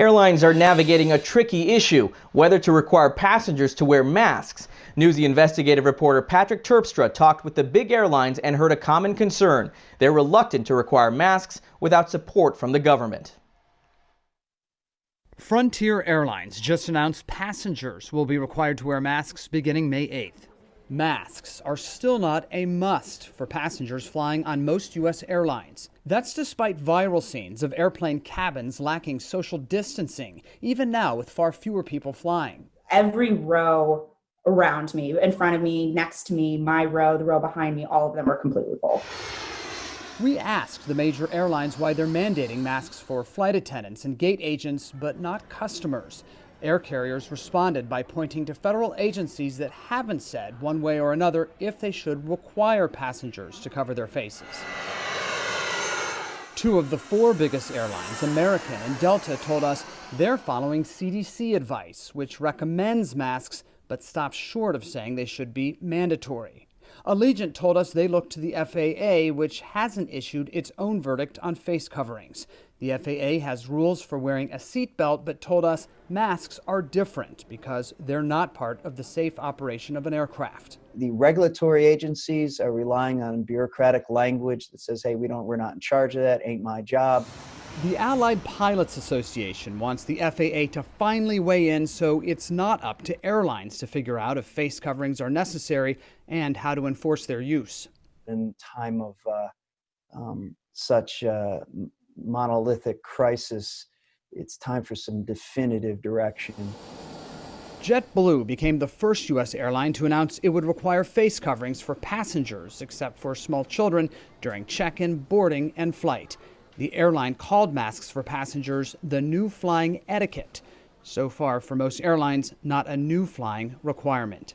Airlines are navigating a tricky issue, whether to require passengers to wear masks. Newsy investigative reporter Patrick Terpstra talked with the big airlines and heard a common concern. They're reluctant to require masks without support from the government. Frontier Airlines just announced passengers will be required to wear masks beginning May 8th. Masks are still not a must for passengers flying on most U.S. airlines. That's despite viral scenes of airplane cabins lacking social distancing, even now with far fewer people flying. Every row around me, in front of me, next to me, my row, the row behind me, all of them are completely full. We asked the major airlines why they're mandating masks for flight attendants and gate agents, but not customers. Air carriers responded by pointing to federal agencies that haven't said one way or another if they should require passengers to cover their faces. Two of the four biggest airlines, American and Delta, told us they're following CDC advice, which recommends masks but stops short of saying they should be mandatory. Allegiant told us they looked to the FAA, which hasn't issued its own verdict on face coverings. The FAA has rules for wearing a seatbelt, but told us masks are different because they're not part of the safe operation of an aircraft. The regulatory agencies are relying on bureaucratic language that says, hey, we're not in charge of that, ain't my job. The Allied Pilots Association wants the FAA to finally weigh in so it's not up to airlines to figure out if face coverings are necessary and how to enforce their use. In time of such monolithic crisis, it's time for some definitive direction. JetBlue became the first U.S. airline to announce it would require face coverings for passengers, except for small children, during check-in, boarding, and flight. The airline called masks for passengers the new flying etiquette. So far, for most airlines, not a new flying requirement.